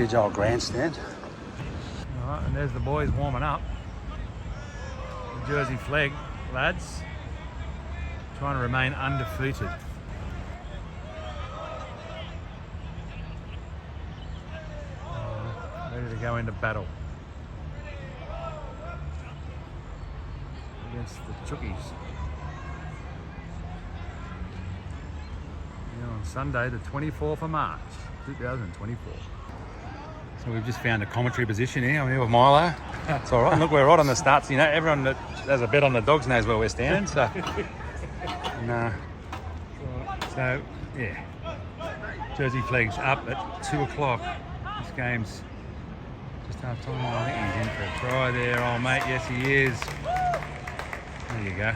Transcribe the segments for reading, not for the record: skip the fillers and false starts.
huge old grandstand. All right, and there's the boys warming up. The Jersey Flegg lads trying to remain undefeated. Ready to go into battle against the Chookies. On Sunday, the 24th of March, 2024. So we've just found a commentary position here. I'm here with Milo. It's all right. And look, we're right on the starts. You know, everyone that has a bet on the Dogs knows where we're standing. So, so yeah. Jersey Flegg's up at 2 o'clock. This game's just half time. I think he's in for a try there, old mate. Yes, he is. There you go.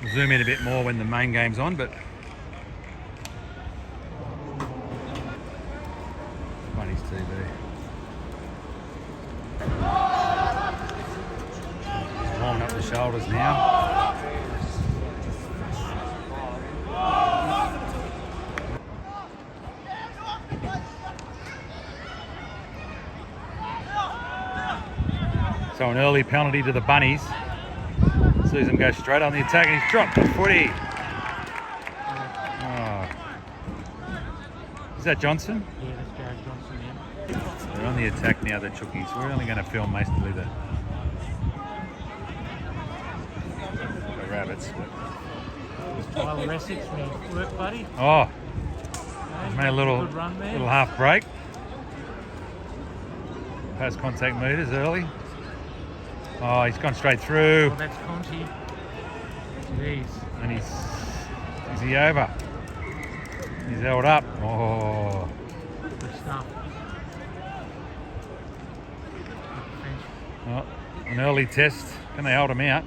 We'll zoom in a bit more when the main game's on, but Bunny's TV. He's warming up the shoulders now. So an early penalty to the Bunnies. Sees him go straight on the attack and he's dropped the footy. Is that Johnson? Yeah, that's Jared Johnson, yeah. They're on the attack now, the Chookies. We're only going to film mostly the Rabbits. Tyler Essex, my work buddy. Oh, he's made a little half break. Post contact meters early. Oh, he's gone straight through. Oh, that's Conti. Jeez. And is he over? He's held up. Oh. Good stuff. Oh, an early test. Can they hold him out?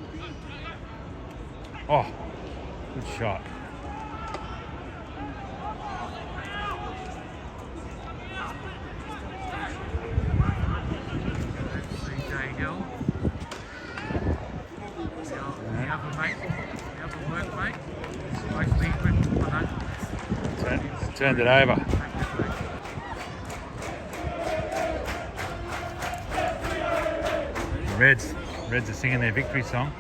Oh, good shot. CJ Hill. The other mate, the other workmate. Mostly equipped for that. Turned it over. The Reds are singing their victory song.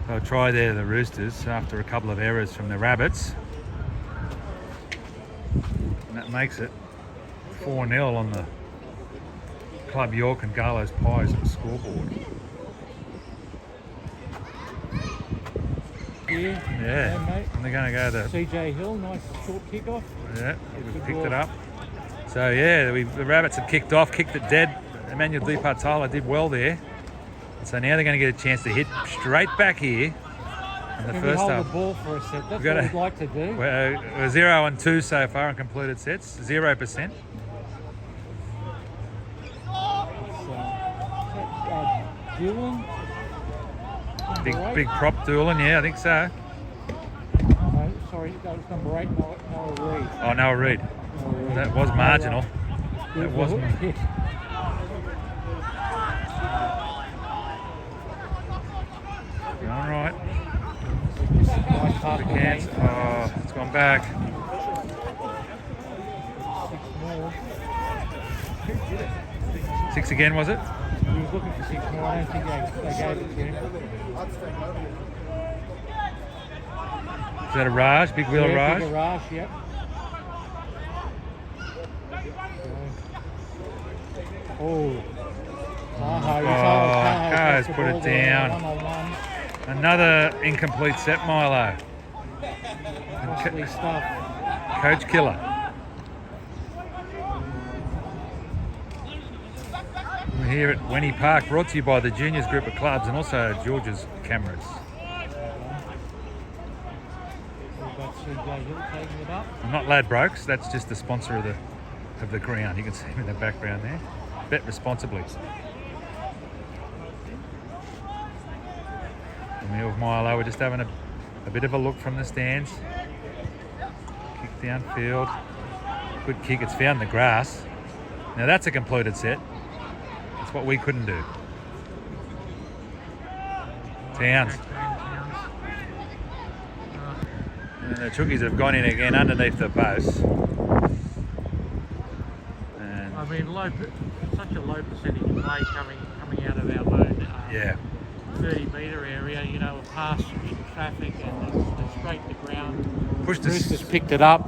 They'll try there, the Roosters, after a couple of errors from the Rabbits. And that makes it 4-0 on the Club York and Garlo's Pies on the scoreboard. Yeah, mate. and they're going to go to CJ Hill, nice short kick off. Yeah, we picked it up. So yeah, the Rabbits have kicked off, kicked it dead. Emmanuel Deepa-Tyler did well there. So now they're going to get a chance to hit straight back here in the first half. Hold the ball for a set. That's what we'd like to do. We're 0-2 so far on completed sets, 0%. Doolan? Big prop Doolan, yeah, I think so. No, sorry, that was number 8, Noah Reid. Oh, Noah Reid. That was marginal. That was marginal. All right. Oh, it's gone back. 6 again, was it? He was looking for 6 more. I don't think they gave it to him. Is that a Raj? Big wheel Raj? Big Raj, yep. Oh. Carr's put it down. Another incomplete set, Milo. Costly stuff. Coach killer. We're here at Wenny Park, brought to you by the Juniors Group of Clubs and also George's Cameras. Not Ladbrokes, that's just the sponsor of the ground. You can see him in the background there. Bet responsibly. And me with Milo, we're just having a bit of a look from the stands. Kick downfield. Good kick, it's found the grass. Now that's a completed set. That's what we couldn't do. Towns. And the Chookies have gone in again underneath the post. mean, such a low percentage of play coming out of our own Yeah. 30-metre area, you know, past traffic and it's straight to ground. Pushed the Roosters picked it up.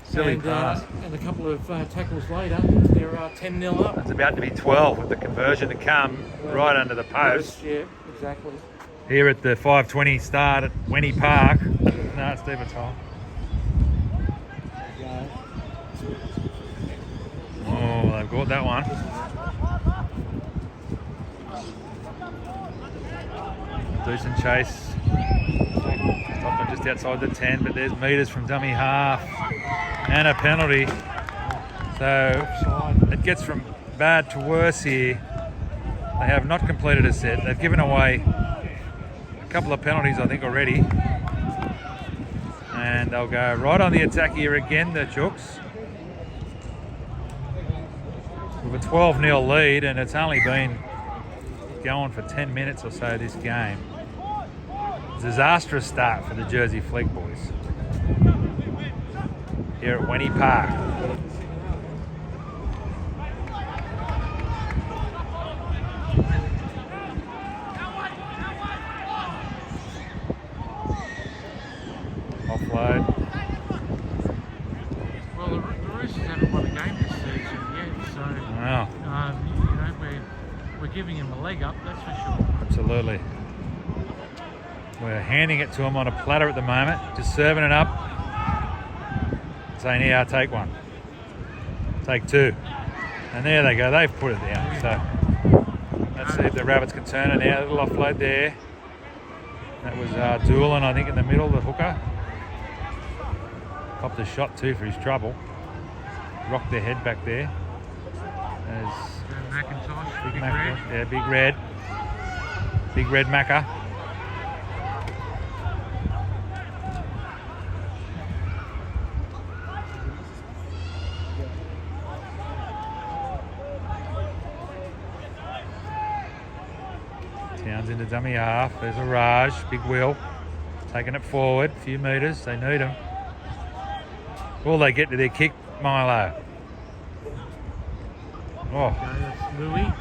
silly pass. And a couple of tackles later, they're 10-0 up. It's about to be 12 with the conversion to come right under the post. Yeah, exactly. Here at the 5:20 start at Wenny Park. No, it's deep time. Yeah. Oh, they've got that one. Decent chase. Stopped just outside the 10, but there's meters from dummy half and a penalty. So it gets from bad to worse here. They have not completed a set. They've given away a couple of penalties, I think, already. And they'll go right on the attack here again, the Chooks. With a 12-0 lead, and it's only been going for 10 minutes or so this game. Disastrous start for the Jersey Flegg boys here at Wenny Park. Offload. Well, the Roosters haven't won a game this season yet, so Wow. you know, we're giving them a leg up, that's for sure. Absolutely. We're handing it to them on a platter at the moment, just serving it up. Saying, here, take one. Take two. And there they go, they've put it down. So let's see if the Rabbits can turn it now. A little offload there. That was Doolan, I think, in the middle, the hooker. Popped a shot too for his trouble. Rocked their head back there. There's McIntosh, big Macca. red. Yeah, big red. Big red Macca. Towns into dummy half. There's a Raj, big wheel. Taking it forward, a few metres. They need him. Will they get to their kick, Milo? Oh, That's Louis.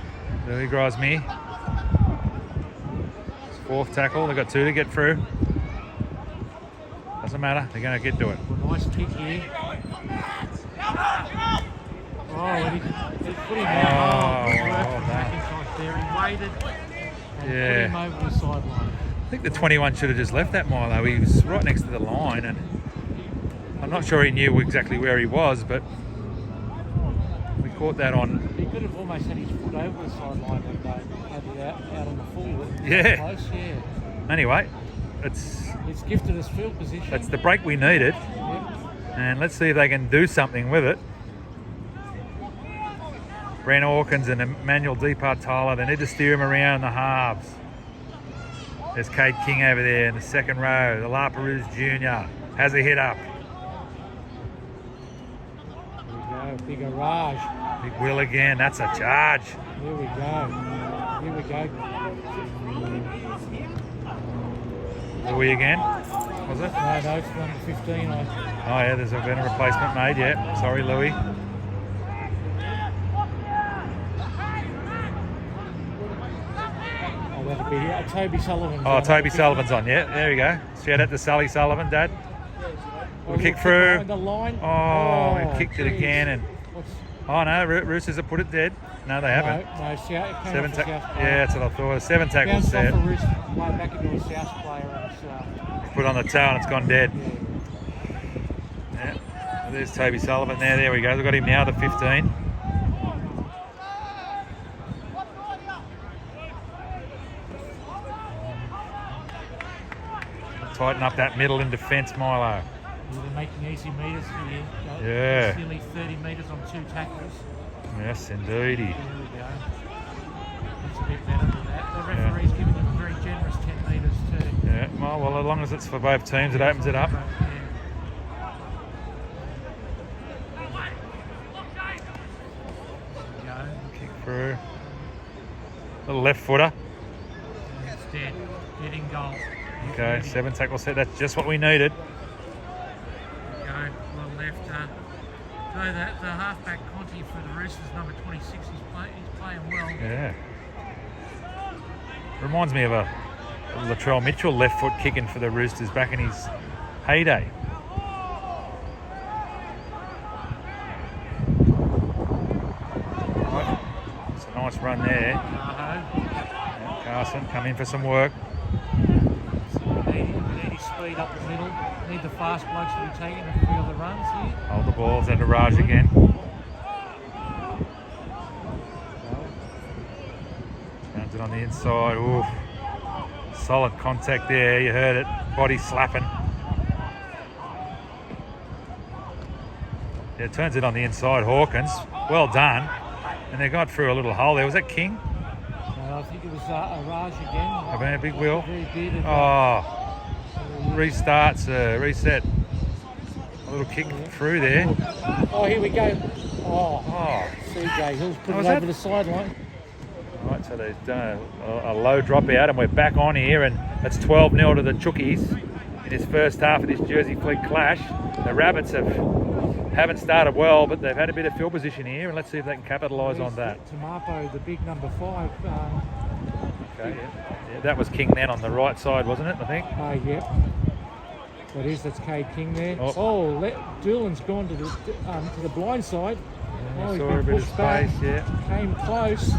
Louis Grosme. It's fourth tackle. They've got two to get through. Doesn't matter. They're going to get to it. Nice kick here. Oh, and he put him down. McIntosh there. He waited and put him over the sideline. I think the 21 should have just left that, Milo. He was right next to the line, and I'm not sure he knew exactly where he was, but we caught that on. He could have almost had his foot over the sideline and had it out on the full. Yeah. Close, yeah. Anyway, it's gifted us field position. that's the break we needed, Yep. and let's see if they can do something with it. Brent Hawkins and Emmanuel Deepart-Tyler, they need to steer him around the halves. There's Cade King over there in the second row. The Laperouse Jr. has a hit up. There we go, big Raj. Big Will again, that's a charge. Here we go. Here we go. Louis again, was it? No, it's number 15. Oh yeah, there's been a replacement made, yeah. Sorry, Louis. Oh, that'll be Toby Sullivan. Oh, Toby Sullivan's on, yeah. There we go. Shout out to Sally Sullivan, Dad. We'll kick through. The line. Oh, we kicked it again, and What's, oh no, Roosters have put it dead. No, they haven't. No, South. Seven yeah, that's what I thought. 7 tackles Bounced there. off a wrist, played back into a South player. And Put on the tail and it's gone dead. Yeah. There's Toby Sullivan there. There we go. We've got him now, the 15. Tighten up that middle in defence, Milo. They're making easy metres here. Yeah. Nearly 30 metres on 2 tackles. Yes, indeedy. There we go. It's a bit better than that. The referee's giving them a very generous 10 metres too. Yeah, well, as long as it's for both teams, it opens it up. Yeah. Kick through. Little left footer. And it's dead. Dead in goal. Okay, 7 tackle set. That's just what we needed. Go, little left. So that the halfback Conti lucky for the Roosters, number 26. He's playing well. Yeah. Reminds me of a Latrell Mitchell left foot kicking for the Roosters back in his heyday. Right. It's a nice run there. Yeah, Carson come in for some work. We need his speed up the middle. Need the fast blokes to be taking a few of the runs here. Hold the balls under Raj again. Turns it on the inside. Oof. Solid contact there. You heard it. Body slapping. Yeah, turns it on the inside. Hawkins. Well done. And they got through a little hole there. Was that King? I think it was Raj again. A big wheel. Very bearded. Restarts, reset. A little kick through there. Oh, here we go. CJ Hill's put it over the sideline. Right, so they've done a low drop out, and we're back on here, and it's 12-0 to the Chookies in this first half of this Jersey Flegg clash. The Rabbits haven't started well, but they've had a bit of field position here, and let's see if they can capitalise on that. Tomapo, the big number 5. Okay, yeah, that was King then on the right side, wasn't it? I think. Yeah. That's Cade King there. Doolan's gone to the blind side. Yeah, he's saw been a bit of pushed back. space, yeah. Came close.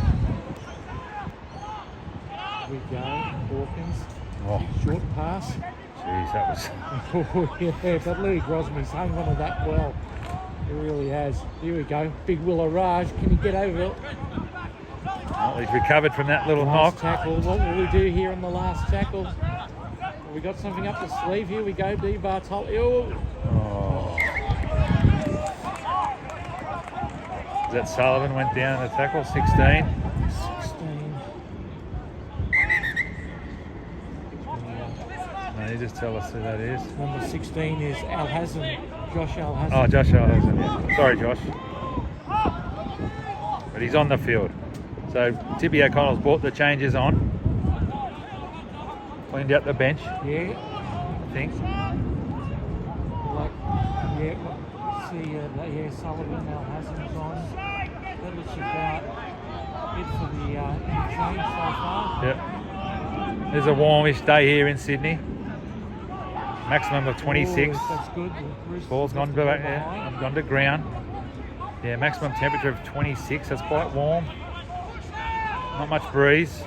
Here we go, Hawkins. Short pass. Jeez, that was... Yeah, but Louis Grosmy's hung on to that well. He really has. Here we go. Big Willow Raj. Can he get over it? Well, he's recovered from that little Last knock. tackle. What will we do here on the last tackle? Have we got something up the sleeve? Here we go. D. Bartoli. Oh. Is that Sullivan went down in the tackle? 16. No, you just tell us who that is. Number 16 is Alhazan. Josh Alhazan. Oh, Josh Alhazan, yeah. Sorry, Josh. But he's on the field. So Tibby O'Connell's brought the changes on. Cleaned out the bench. Yeah. I think. Sullivan, Alhazan's on. That looks about it for the change so far. Yep. There's a warmish day here in Sydney. Maximum of 26. That's good. Ball's gone to ground. Yeah, maximum temperature of 26. That's quite warm. Not much breeze.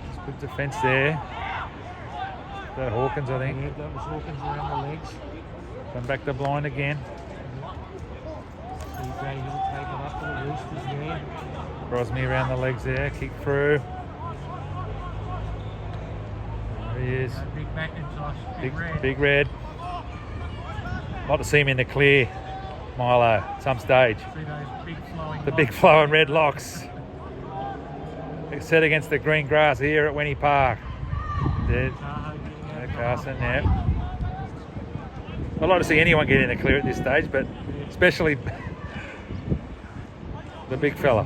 It's good defence there. Is that Hawkins, I think? Yeah, that was Hawkins around the legs. Come back to blind again. CJ Hill taken up for the Roosters there. Grosmy around the legs there. Kick through. There he is. Big McIntosh. Big red. Like to see him in the clear, Milo, at some stage. See those big flowing Big flowing red locks. Set against the green grass here at Wenny Park. Dead. Carson, yeah. I'd like to see anyone get in the clear at this stage, but especially the big fella.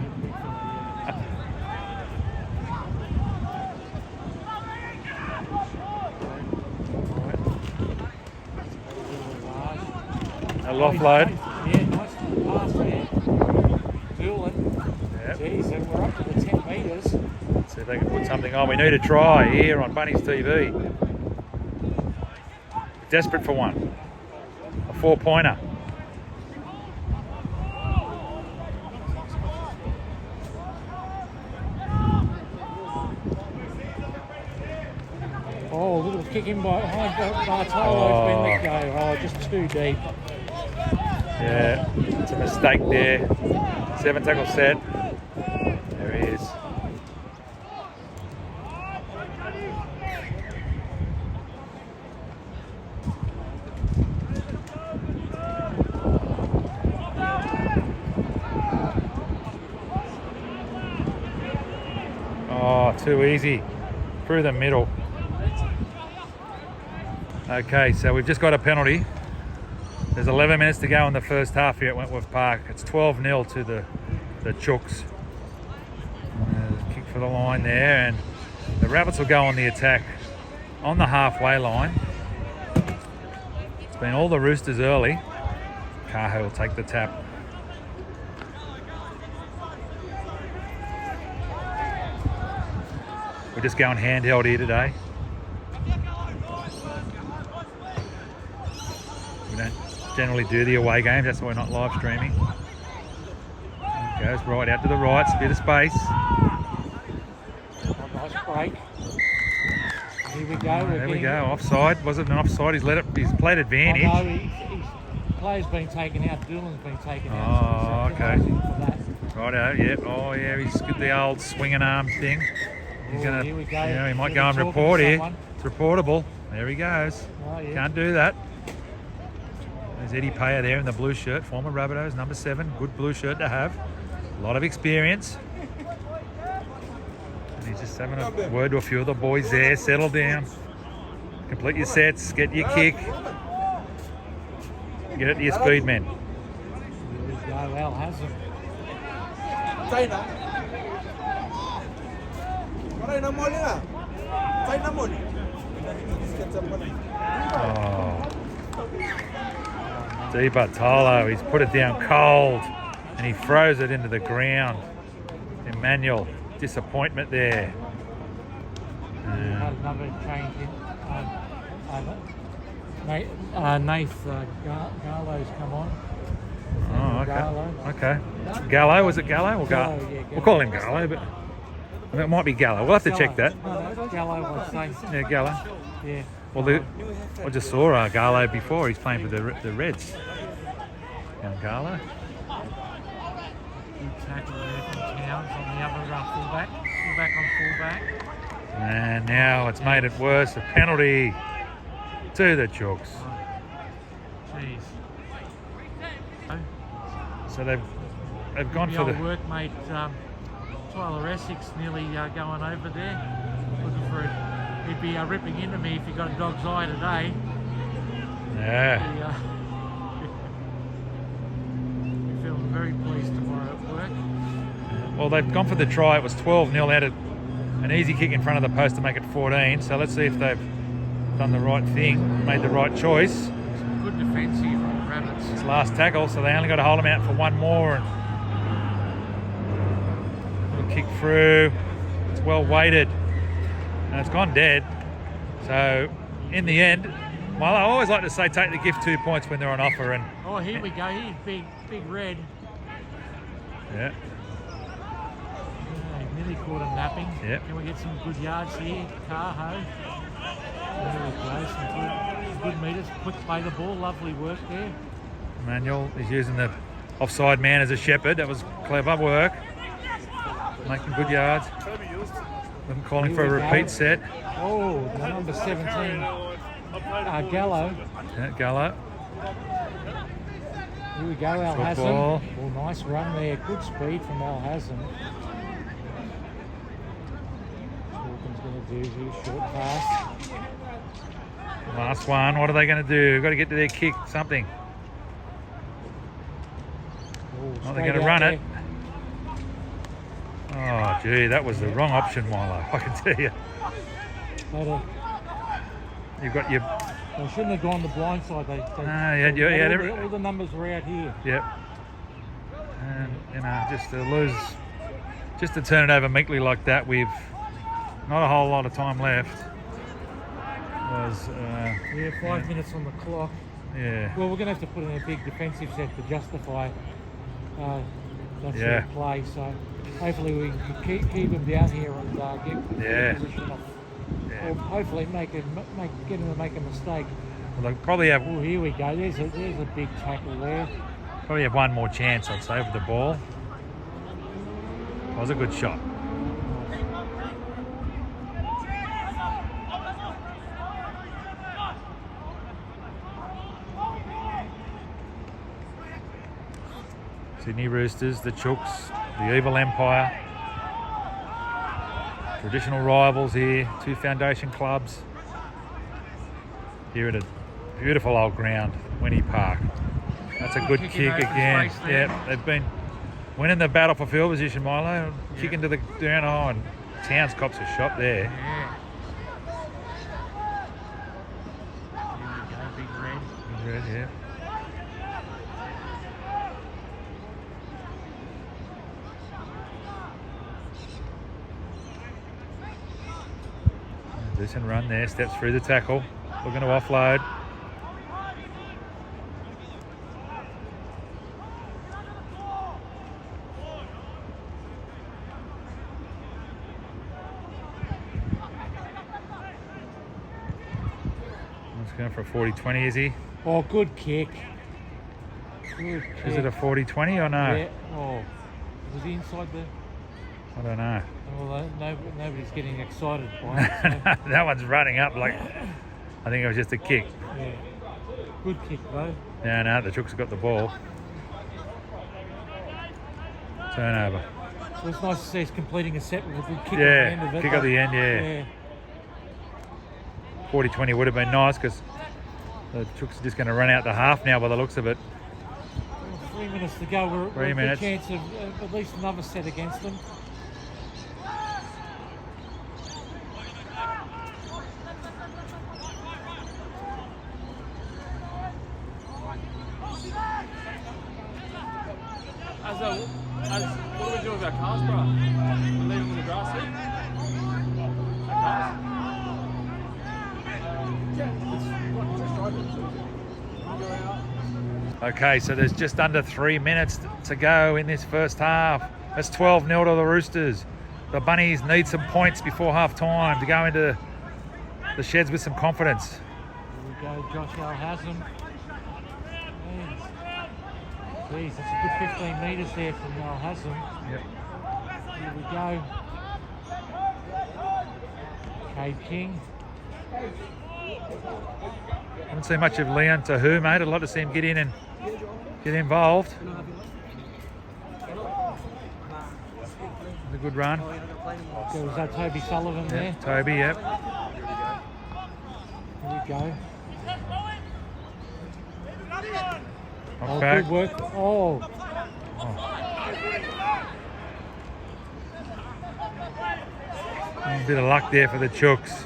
A offload. Yeah, nice pass there. Doolan. Yep. Jeez, and we're up to the 10 metres. Let's see if they can put something on. We need a try here on Bunny's TV. Desperate for one. A 4-pointer. Oh, a little kick in by Bartolo's been let go. Oh, just too deep. Yeah, it's a mistake there. 7 tackle set. There he is. Oh, too easy. Through the middle. Okay, so we've just got a penalty. There's 11 minutes to go in the first half here at Wentworth Park. It's 12-0 to the Chooks. Kick for the line there, and the Rabbits will go on the attack on the halfway line. It's been all the Roosters early. Cahill will take the tap. We're just going handheld here today. We don't generally do the away games, that's why we're not live streaming. Goes right out to the right, it's a bit of space. Nice break. Here we go. There we go. Offside. Was it an offside? He's played advantage. Oh, no, his player's been taken out. Dylan's been taken out. Oh, so okay. for that. Righto, yep. Oh, yeah, he's got the old swinging arm thing. He's Here we go. Yeah, he might go Really and talking report to here. someone. It's reportable. There he goes. Oh, yeah. Can't do that. There's Eddie Payer there in the blue shirt, former Rabbitohs, number 7. Good blue shirt to have. A lot of experience. And he's just having a word to a few of the boys there. Settle down. Complete your sets. Get your kick. Get it to your speed men. Here we go. Al Hassan. Oh. Bartolo, he's put it down cold and he throws it into the ground. Emmanuel, disappointment there. Had another change in. Nath Garlo's come on. Oh, Garlo. okay. Gallo, was it Gallo or Gallo, yeah, We'll Gallo. call him Gallo, but it might be Gallo. We'll have to check that. No, Gallo was saying. Yeah, Gallo. Yeah. Well, I just saw Gallo before. He's playing for the Reds. Young Gallo. Good tackle there from Towns on the other fullback. Fullback on fullback. And now it's made it worse. A penalty to the Chooks. Jeez. So they've gone for the the. old workmate Tyler Essex nearly going over there. Looking for it. He'd be ripping into me if he got a dog's eye today. Yeah. He feels very pleased tomorrow at work. Well, they've gone for the try. It was 12-0 out of an easy kick in front of the post to make it 14. So let's see if they've done the right thing, made the right choice. Some good defensive Rabbits. It's last tackle, so they only got to hold him out for one more. And little kick through. It's well weighted. And it's gone dead. So in the end, well, I always like to say take the gift 2 points when they're on offer. And Oh, here we go. He's big red. yeah, He nearly caught him napping. Yep. Can we get some good yards here? Carho. There we go. Some good meters. Quick play the ball. Lovely work there. Emmanuel is using the offside man as a shepherd. That was clever work. Making good yards. I'm calling for a repeat set. Oh, the number 17, Gallo. Yeah, Gallo. Here we go, Al Good Hassan. ball. Oh, nice run there. Good speed from Al Hassan. Hawkins going to do here, short pass. Last one. What are they going to do? Got to get to their kick. Something. Oh, Not they're going to run it. Oh, gee, that was the wrong option, Milo. I can tell you. You've got your. They shouldn't have gone the blind side. All the numbers were out here. Yep. And just to turn it over meekly like that with not a whole lot of time left was. 5 minutes on the clock. Yeah. Well, we're going to have to put in a big defensive set to justify that sort of play. So hopefully we can keep them down here and get position off. Or hopefully get him to make a mistake. Well, they'll probably have. Oh, here we go. There's a big tackle there. Probably have one more chance, I'd say, with the ball. That was a good shot. Sydney Roosters, the Chooks, the Evil Empire. Traditional rivals here, 2 foundation clubs. Here at a beautiful old ground, Winnie Park. That's a good kick again. Yeah, they've been winning the battle for field position, Milo. Kicking to the down. Oh, and Towns cops a shot there. Yeah. Here we go, big red. Big red, yeah. Decent run there, steps through the tackle, looking to offload. He's going for a 40-20, is he? Oh, good kick. Good kick. Is it a 40-20 or no? Yeah. Oh, was he inside the... I don't know. Well, nobody's getting excited by it. So. That one's running up like, I think it was just a kick. Yeah. Good kick though. No, the Chooks have got the ball. Turnover. So it's nice to see us completing a set with a good kick at the Yeah, end of it. kick at the end, yeah. 40-20 would have been nice because the Chooks are just going to run out the half now by the looks of it. Well, 3 minutes to go. We're 3 minutes. A good chance of at least another set against them. What are we doing with our cars, bro? We're leaving the grass here? Okay, so there's just under 3 minutes to go in this first half. It's 12-0 to the Roosters. The Bunnies need some points before half time to go into the sheds with some confidence. Here we go, Josh Alhassan. Geez, that's a good 15 metres there from Alhassan. Yep. Here we go. Cade King. Haven't seen much of Leon Tahu, mate. I'd like to see him get in and get involved. It's a good run. So was that Toby Sullivan there? Toby, yep. Here we go. Off Oh, back. good work. Oh. A bit of luck there for the Chooks.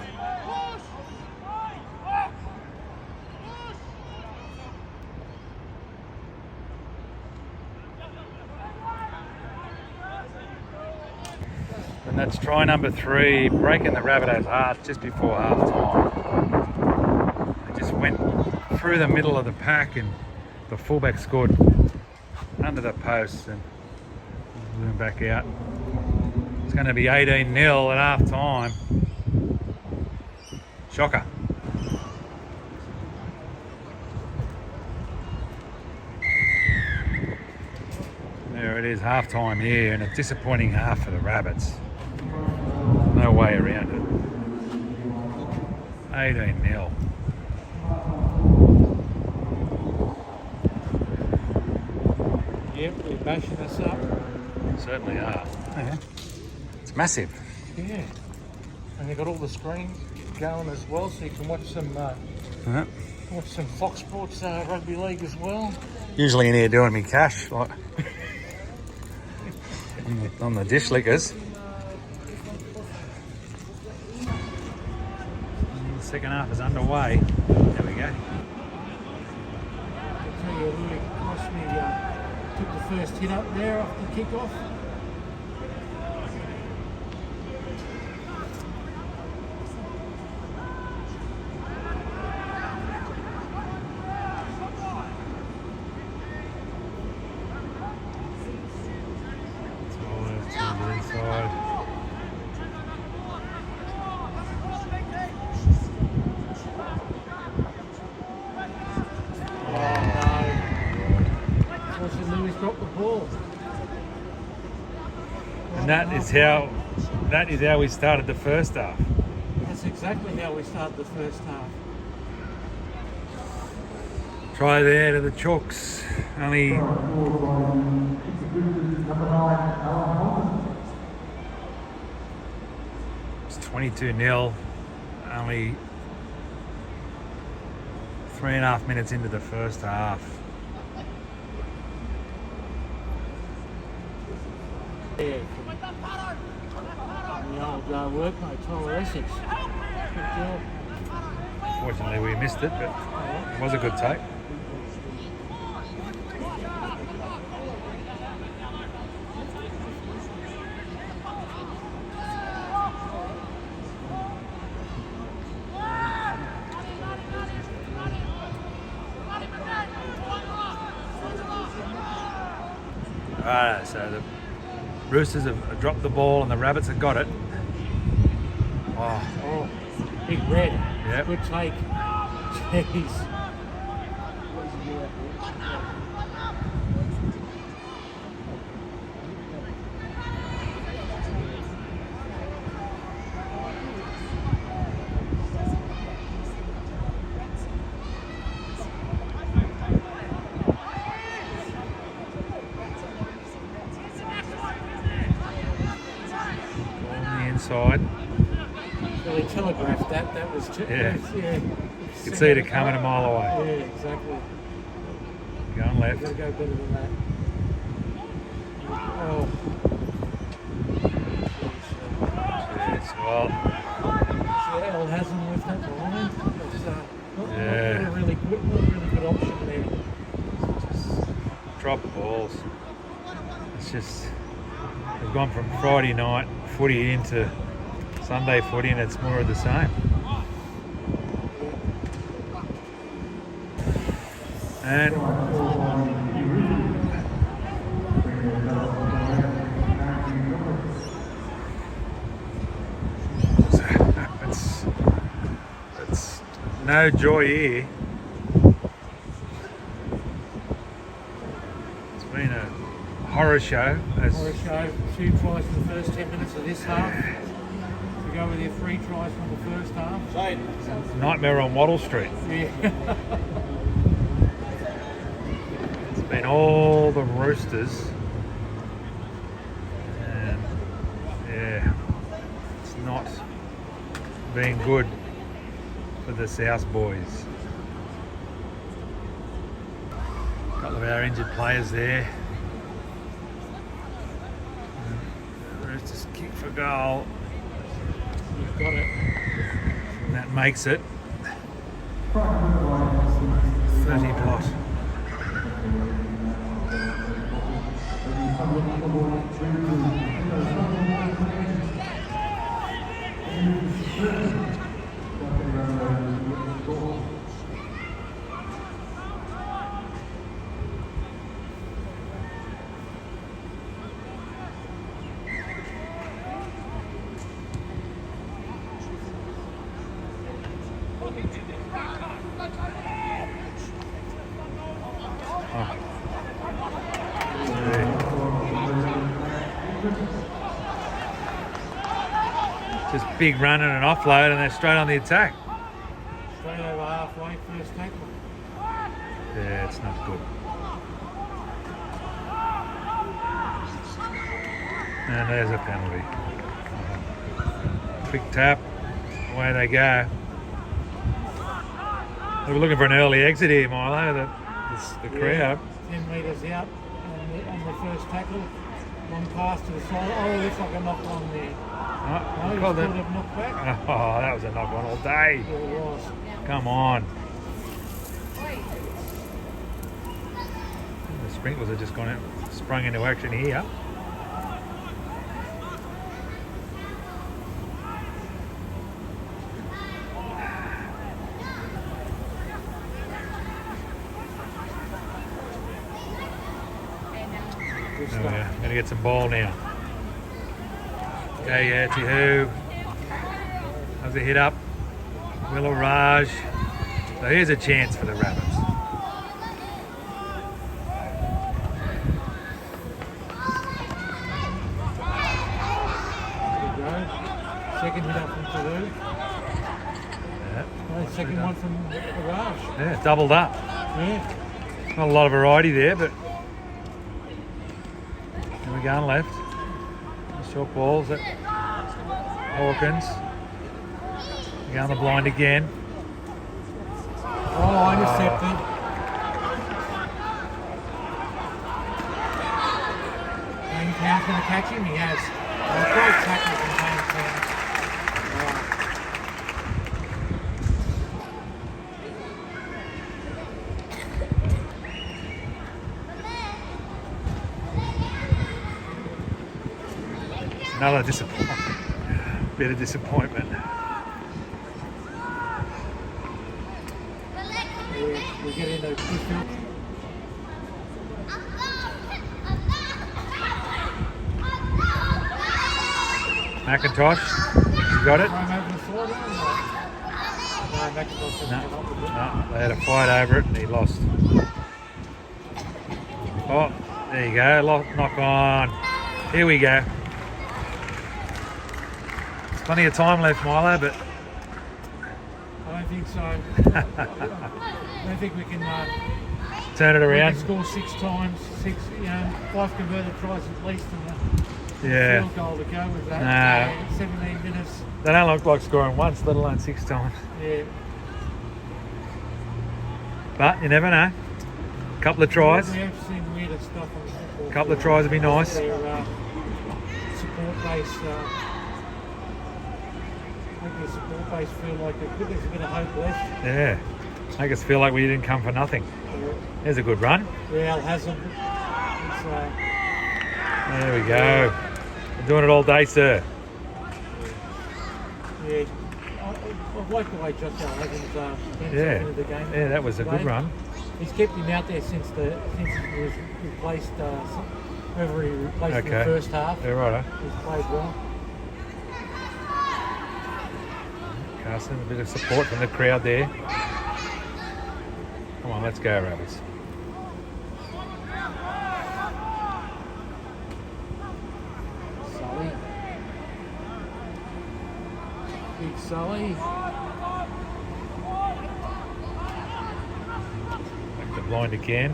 And that's try number 3, breaking the Rabbitohs' heart just before half time. They just went through the middle of the pack and the fullback scored under the post and blew him back out. It's going to be 18-0 at half time. Shocker. There it is, half time here, and a disappointing half for the Rabbits. No way around it. 18-0. Yep, they're bashing us up. Certainly are. Yeah. It's massive. Yeah. And they've got all the screens going as well, so you can watch some Fox Sports rugby league as well. Usually in here doing me cash, like on the dish lickers. The second half is underway. There we go. I'll tell you, Louis Cosme took the first hit up there off the kick-off. And that is how we started the first half. That's exactly how we started the first half. Try there to the Chooks. Only it's 22-0. Only 3.5 minutes into the first half. Yeah, from the old workmate, Tyler Essex. Good job. Fortunately, we missed it, but it was a good take. Right, so the Roosters have dropped the ball and the Rabbits have got it. Oh, Oh, big red. Yep. Good take. Jeez. on the inside. Really telegraphed that. That was too. Yeah. Yeah. You could see it coming a mile away. Yeah, exactly. Going You've left. got to go better than that. Oh. Yes, well, Seattle hasn't left that behind. It's Yeah. not a really good option there. just drop balls. It's just, they've gone from Friday night footy into Sunday footy and it's more of the same. And it's no joy here. It's been a horror show. Horror show. 2 tries in the first 10 minutes of this half. We go with your 3 tries from the first half. Nightmare on Wattle Street. Yeah. It's been all the Roosters. And yeah, it's not been good for the South boys. A couple of our injured players there. The Roosters kick for goal. You've got it. And that makes it 30 plot. Just big run and an offload and they're straight on the attack. Straight over halfway, first tackle. Yeah, it's not good. And there's a penalty. Big tap, away they go. They were looking for an early exit here, Milo, the crowd. 10 metres out on the first tackle. One pass to the side. Oh, looks like a knock on there. Oh, No, he's called called it. a knock back. Oh, that was a knock on all day. Yeah, it was. Come on. The sprinklers have just gone out, sprung into action here. Good There we stuff. are. Going to get some ball now. Okay, yeah, who? How's the hit up? Willow Raj. So here's a chance for the Rabbits. There you go. Second hit up from Peru. Yeah, Second one from Raj. yeah, doubled up. Yeah. Not a lot of variety there, but here we go on left. Short balls at Hawkins. We go on the blind again. Oh, intercepted. Kane Town's going to catch him. He has. Oh, great tackle from Kane Town. Another disappointment. Bit of disappointment. We're getting the midfield. McIntosh, you got it? Time over the sideline? No, McIntosh didn't get up with it. No, they had a fight over it and he lost. Oh, there you go. Knock on. Here we go. There's plenty of time left, Milo, but I don't think so. I don't think we can turn it we around. can score 6 times, 5 converted tries at least, and a Yeah. field goal to go with that. Nah. 17 minutes. They don't look like scoring once, let alone 6 times. Yeah. But you never know. Couple of tries. We have seen weirder stuff on the football. Couple of tries would be nice. Their support base. Make the support base feel like there's a bit of hope left. Yeah. Make us feel like we didn't come for nothing. There's a good run. Yeah, Al Hazard. There we go. We're doing it all day, sir. Yeah, I like the way Josh Al Hazard's Yeah. into the game. Yeah, that was a good today. run. He's kept him out there since he was replaced. Whoever he replaced in the Okay. first half. Yeah, righto. He's played well. Carson, a bit of support from the crowd there. Come on, let's go, Rabbits. Sully. Big Sully. Back to blind again.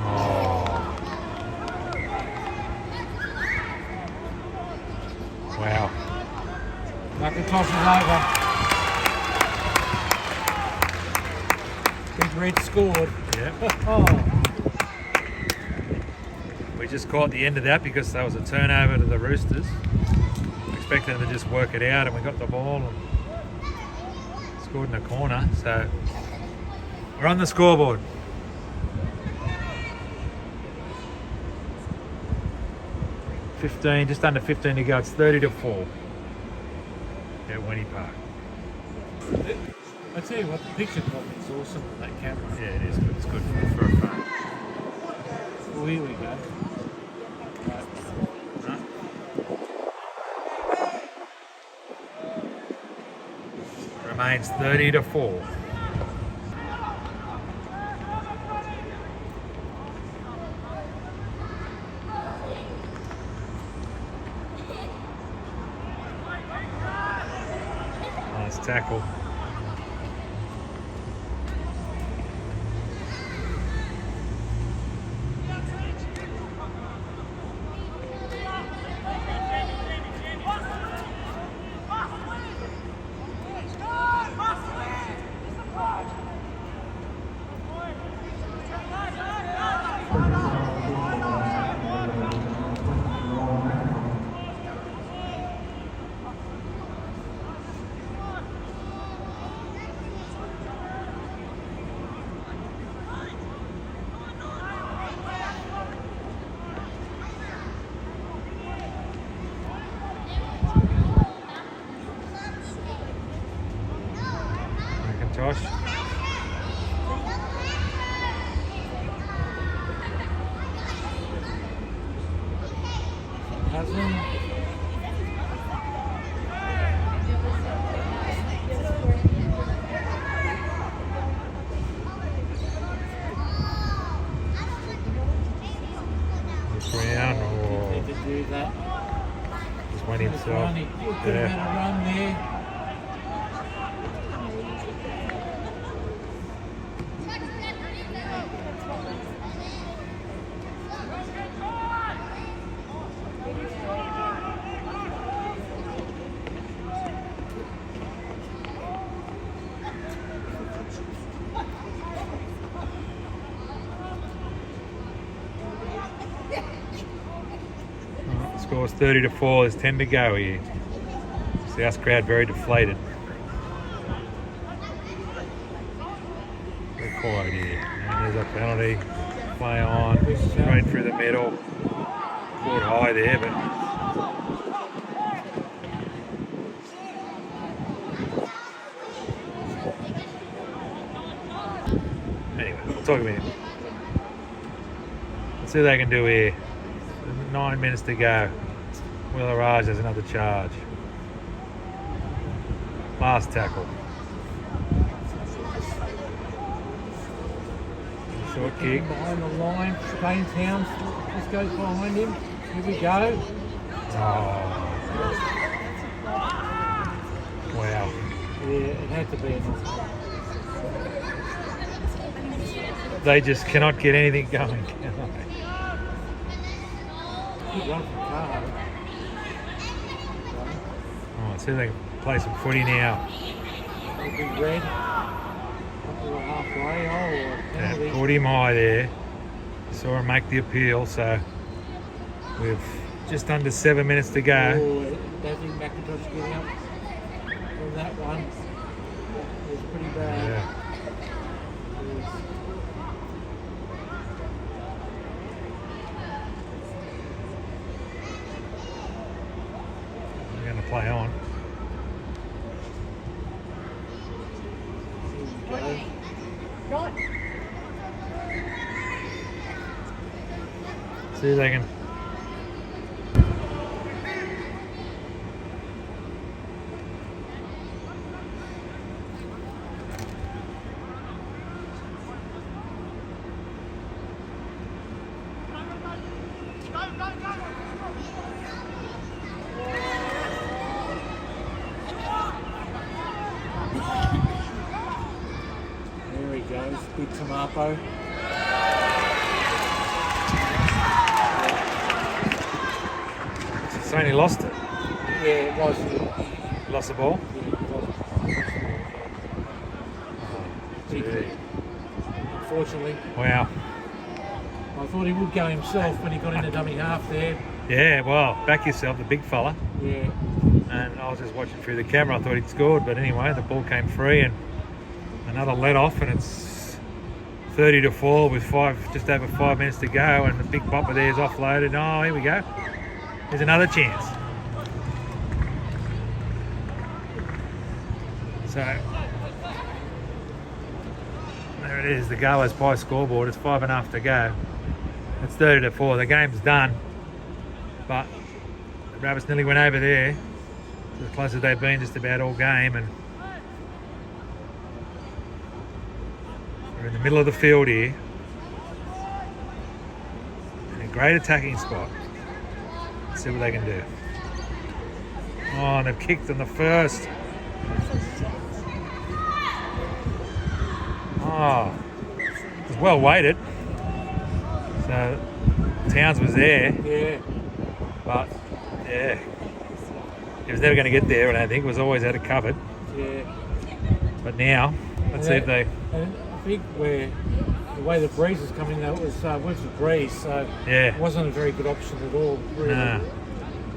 Oh. Wow. McIntosh is over. Big Red scored. Yep. Oh, We just caught the end of that because that was a turnover to the Roosters. Expecting them to just work it out, and we got the ball and scored in the corner. So we're on the scoreboard. 15, just under 15 to go. It's 30-4 at Winnie Park. I tell you what, the picture quality is awesome on that camera. Yeah, it is good. It's good for a phone. Well, here we go. Remains 30-4. Nice tackle. Josh. Haslam. Brown or Need to do that. just went himself. He could have had a run there. Scores 30-4. There's 10 to go here. South crowd very deflated. They're quiet here. And there's a penalty. Play on. Straight through the middle. Caught high there, but anyway, we'll talk about it. Let's see what they can do here. 9 minutes to go. Willaraj has another charge. Last tackle. Short kick. Behind the line. Spain Towns just goes behind him. Here we go. Oh. Wow. Yeah, it had to be enough. They just cannot get anything going. Good run from Carl. Oh, let's see if they can play some footy now. It'll be red. Up to the halfway. Oh, Yeah, caught him high there. Saw him make the appeal, so we've just under 7 minutes to go. Oh, Dazzling McIntosh getting up from that one. It was pretty bad. Yeah. We're going to play on. See if they can. There he goes, big tomato. It's only lost it. Yeah, it was. Lost the ball. Big. Unfortunately, Wow. I thought he would go himself when he got into dummy half there. Yeah, well, back yourself, the big fella. Yeah. And I was just watching through the camera. I thought he'd scored, but anyway, the ball came free and another let off, and it's 30-4 with just over 5 minutes to go, and the big bopper there is offloaded. Oh, here we go. There's another chance. So there it is, the Goers Pie scoreboard. It's 5.5 to go. It's 30-4. The game's done, but the Rabbits nearly went over there. It's as close as they've been just about all game, and we're in the middle of the field here. In a great attacking spot. Let's see what they can do. Oh, and they've kicked on the first. Oh, it was well weighted. So Towns was there, Yeah. but yeah, he was never going to get there. I don't think. It was always had it covered. Yeah. But now, let's see if they. And I think the way the breeze is coming, that was with the breeze, so Yeah. it wasn't a very good option at all. Really. Nah.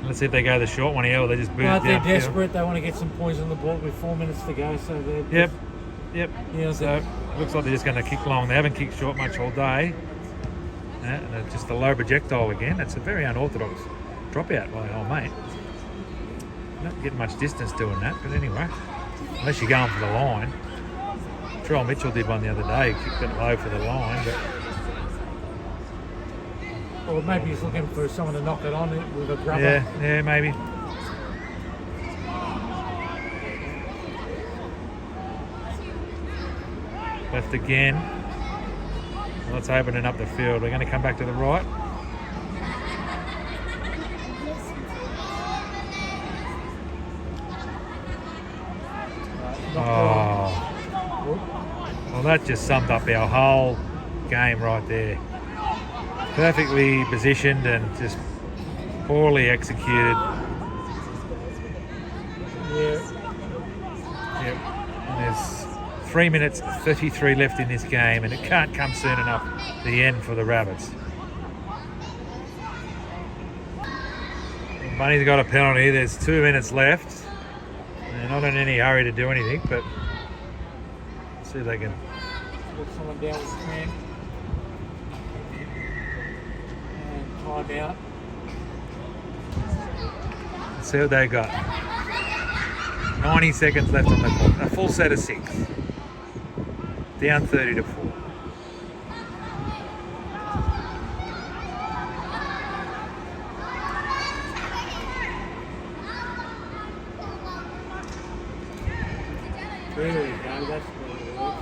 Let's see if they go the short one here, or they just boot But it they're downfield. desperate. They want to get some points on the board with 4 minutes to go, so they're Yep. Yep. Yeah, So it looks like they're just going to kick long. They haven't kicked short much all day. And it's just a low projectile again. It's a very unorthodox dropout by the old mate. Not getting much distance doing that, but anyway, unless you're going for the line. Terrell Mitchell did one the other day. He kicked it low for the line, but Or maybe he's looking for someone to knock it on it with a grubber. yeah, maybe. Left again. Well, it's opening up the field. We're going to come back to the right. Oh, well, that just summed up our whole game right there. Perfectly positioned and just poorly executed. Yeah. Yep. And there's 3 minutes 33 left in this game, and it can't come soon enough. The end for the Rabbits. Bunny's got a penalty. There's 2 minutes left. They're not in any hurry to do anything, but let's see if they can. Put someone down with cramp. And time out. Let's see what they got. 90 seconds left on the clock. A full set of 6. Down 30-4. There we go, that's what it was.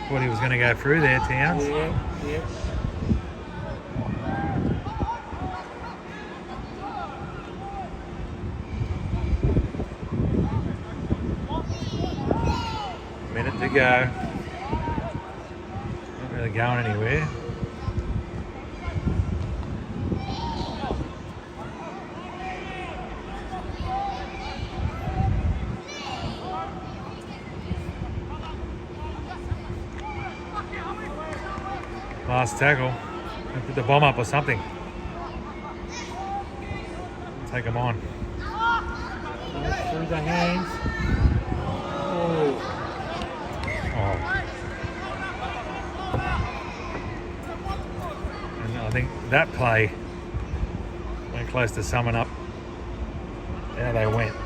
Thought he was going to go through there, Towns. Yeah. Minute to go. Not really going anywhere. Last tackle. Put the bomb up or something. Take him on. Through the hands. Oh. And I think that play went close to summing up how they went.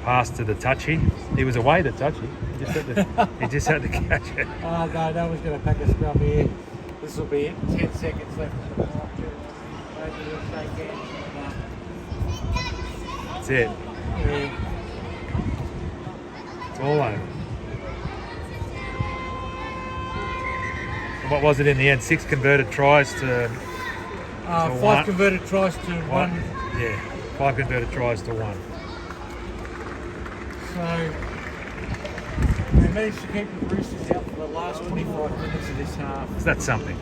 Pass to the touchy. He was away the touchy. He just had to catch it. Oh no, that was going to pack a scrum here. This will be it. 10 seconds left. Maybe we'll shake hands. That's it. Yeah. It's all over. What was it in the end? 6 converted tries to 5 one. converted tries to 1. Yeah, 5 converted tries to 1. So they managed to keep the Roosters out for the last 25 minutes of this half. So that's something.